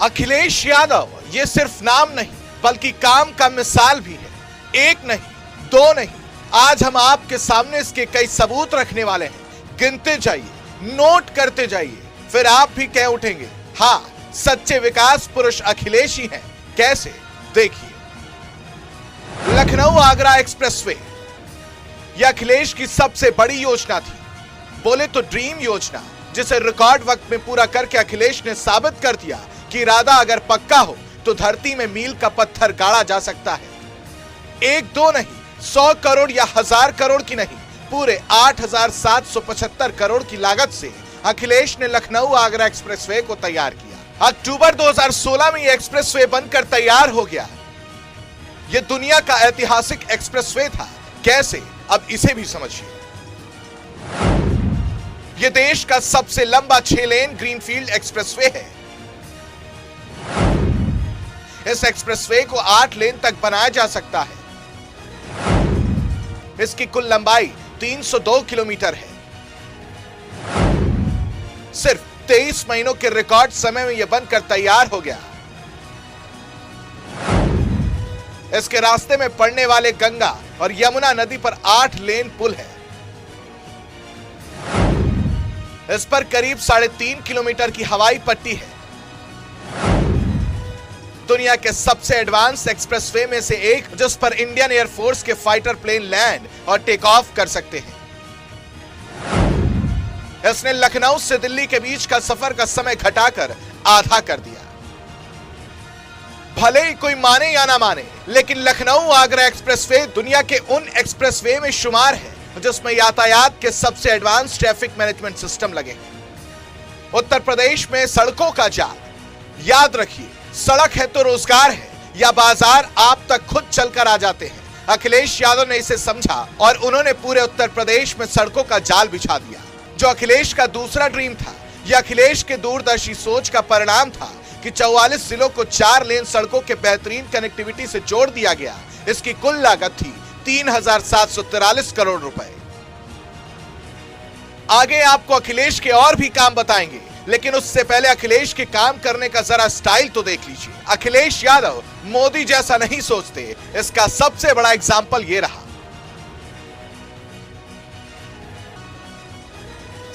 अखिलेश यादव ये सिर्फ नाम नहीं बल्कि काम का मिसाल भी है। एक नहीं, दो नहीं, आज हम आपके सामने इसके कई सबूत रखने वाले हैं। गिनते जाइए, नोट करते जाइए, फिर आप भी कह उठेंगे, हाँ, सच्चे विकास पुरुष अखिलेश ही हैं। कैसे? देखिए, लखनऊ आगरा एक्सप्रेसवे यह अखिलेश की सबसे बड़ी योजना थी। बोले तो ड्रीम योजना, जिसे रिकॉर्ड वक्त में पूरा करके अखिलेश ने साबित कर दिया कि इरादा अगर पक्का हो तो धरती में मील का पत्थर गाड़ा जा सकता है। एक दो नहीं, 100 करोड़ या 1000 करोड़ की नहीं, पूरे 8775 करोड़ की लागत से अखिलेश ने लखनऊ आगरा एक्सप्रेसवे को तैयार किया। अक्टूबर 2016 में यह एक्सप्रेसवे बनकर तैयार हो गया। यह दुनिया का ऐतिहासिक एक्सप्रेसवे था। कैसे? अब इसे भी समझिए। यह देश का सबसे लंबा 6 लेन ग्रीनफील्ड एक्सप्रेसवे है। इस एक्सप्रेसवे को 8 लेन तक बनाया जा सकता है। इसकी कुल लंबाई 302 किलोमीटर है। सिर्फ 23 महीनों के रिकॉर्ड समय में यह बनकर तैयार हो गया। इसके रास्ते में पड़ने वाले गंगा और यमुना नदी पर 8 लेन पुल है। इस पर करीब 3.5 किलोमीटर की हवाई पट्टी है। दुनिया के सबसे एडवांस एक्सप्रेसवे में से एक, जिस पर इंडियन एयरफोर्स के फाइटर प्लेन लैंड और टेक ऑफ कर सकते हैं। इसने लखनऊ से दिल्ली के बीच का सफर का समय घटाकर आधा कर दिया। भले ही कोई माने या ना माने, लेकिन लखनऊ आगरा एक्सप्रेसवे दुनिया के उन एक्सप्रेसवे में शुमार है जिसमें यातायात के सबसे एडवांस ट्रैफिक मैनेजमेंट सिस्टम लगे हैं। उत्तर प्रदेश में सड़कों का जाल। याद रखिए, सड़क है तो रोजगार है या बाजार आप तक खुद चलकर आ जाते हैं। अखिलेश यादव ने इसे समझा और उन्होंने पूरे उत्तर प्रदेश में सड़कों का जाल बिछा दिया। जो अखिलेश का दूसरा ड्रीम था, यह अखिलेश के दूरदर्शी सोच का परिणाम था कि 44 जिलों को 4 लेन सड़कों के बेहतरीन कनेक्टिविटी से जोड़ दिया गया। इसकी कुल लागत थी 3743 करोड़ रुपए। आगे आपको अखिलेश के और भी काम बताएंगे, लेकिन उससे पहले अखिलेश के काम करने का जरा स्टाइल तो देख लीजिए। अखिलेश यादव मोदी जैसा नहीं सोचते, इसका सबसे बड़ा एग्जाम्पल ये रहा।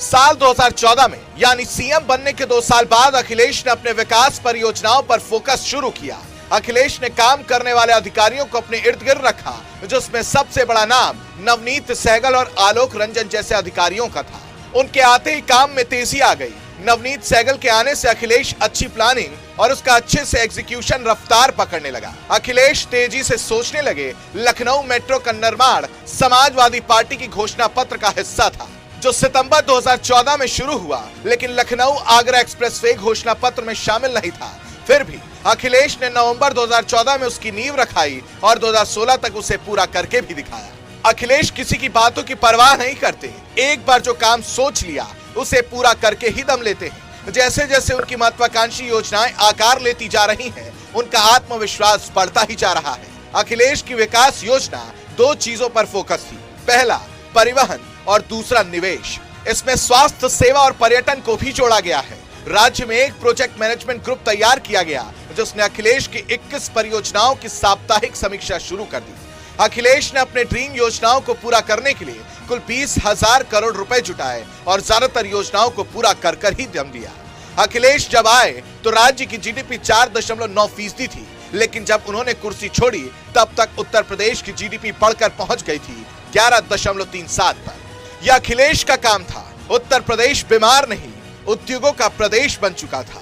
साल 2014 में, यानी सीएम बनने के 2 साल बाद, अखिलेश ने अपने विकास परियोजनाओं पर फोकस शुरू किया। अखिलेश ने काम करने वाले अधिकारियों को अपने इर्द गिर्द रखा, जिसमें सबसे बड़ा नाम नवनीत सहगल और आलोक रंजन जैसे अधिकारियों का था। उनके आते ही काम में तेजी आ गई। नवनीत सहगल के आने से अखिलेश अच्छी प्लानिंग और उसका अच्छे से एग्जीक्यूशन रफ्तार पकड़ने लगा। अखिलेश तेजी से सोचने लगे। लखनऊ मेट्रो का निर्माण समाजवादी पार्टी की घोषणा पत्र का हिस्सा था, जो सितंबर 2014 में शुरू हुआ, लेकिन लखनऊ आगरा एक्सप्रेसवे घोषणा पत्र में शामिल नहीं था। फिर भी अखिलेश ने नवंबर 2014 में उसकी नींव रखाई और 2016 तक उसे पूरा करके भी दिखाया। अखिलेश किसी की बातों की परवाह नहीं करते। एक बार जो काम सोच लिया उसे पूरा करके ही दम लेते हैं। जैसे जैसे उनकी महत्वाकांक्षी योजनाएं आकार लेती जा रही हैं, उनका आत्मविश्वास बढ़ता ही जा रहा है। अखिलेश की विकास योजना 2 चीजों पर फोकस थी। पहला, परिवहन और दूसरा, निवेश। इसमें स्वास्थ्य सेवा और पर्यटन को भी जोड़ा गया है। राज्य में एक प्रोजेक्ट मैनेजमेंट ग्रुप तैयार किया गया, जिसने अखिलेश की 21 परियोजनाओं की साप्ताहिक समीक्षा शुरू कर दी। अखिलेश ने अपने ड्रीम योजनाओं को पूरा करने के लिए कुल 20,000 करोड़ रुपए जुटाए और ज्यादातर योजनाओं को पूरा कर ही दम दिया। अखिलेश जब आए तो राज्य की जीडीपी 4.9% थी, लेकिन जब उन्होंने कुर्सी छोड़ी तब तक उत्तर प्रदेश की जीडीपी बढ़कर पहुंच गई थी 11.37 पर। यह अखिलेश का काम था। उत्तर प्रदेश बीमार नहीं, उद्योगों का प्रदेश बन चुका था।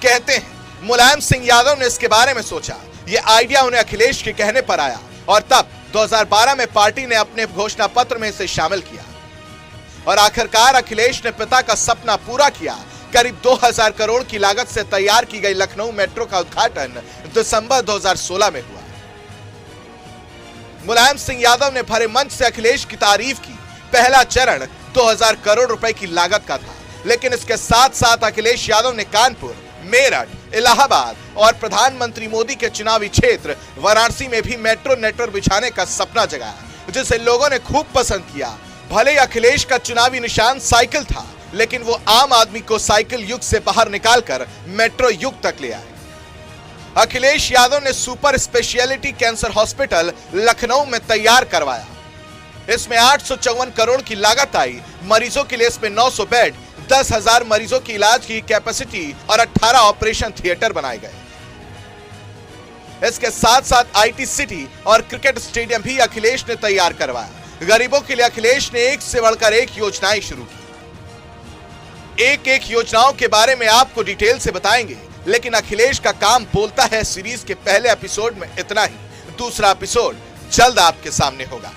कहते हैं मुलायम सिंह यादव ने इसके बारे में सोचा। यह आइडिया उन्हें अखिलेश के कहने पर आया और तब 2012 में पार्टी ने अपने घोषणा पत्र में इसे शामिल किया और आखिरकार अखिलेश ने पिता का सपना पूरा किया। करीब 2000 करोड़ की लागत से तैयार की गई लखनऊ मेट्रो का उद्घाटन दिसंबर 2016 में हुआ। मुलायम सिंह यादव ने भरे मंच से अखिलेश की तारीफ की। पहला चरण 2000 करोड़ रुपए की लागत का था, लेकिन इसके साथ साथ अखिलेश यादव ने कानपुर, मेरठ, इलाहाबाद और प्रधानमंत्री मोदी के चुनावी क्षेत्र वाराणसी में भी मेट्रो नेटवर्क बिछाने का सपना जगाया, जिसे लोगों ने खूब पसंद किया। भले ही अखिलेश का चुनावी निशान साइकिल था, लेकिन वो आम आदमी को साइकिल युग से बाहर निकालकर मेट्रो युग तक ले आए। अखिलेश यादव ने super speciality cancer hospital Lucknow में तैयार करवाया। इसमें 854 करोड़ की लागत आई। मरीजों के लिए इसमें 900 बेड, 10,000 मरीजों की इलाज की कैपेसिटी और 18 ऑपरेशन थिएटर बनाए गए। इसके साथ साथ आईटी सिटी और क्रिकेट स्टेडियम भी अखिलेश ने तैयार करवाया। गरीबों के लिए अखिलेश ने एक से बढ़कर एक योजनाएं शुरू की। एक योजनाओं के बारे में आपको डिटेल से बताएंगे, लेकिन अखिलेश का काम बोलता है सीरीज के पहले एपिसोड में इतना ही। दूसरा एपिसोड जल्द आपके सामने होगा।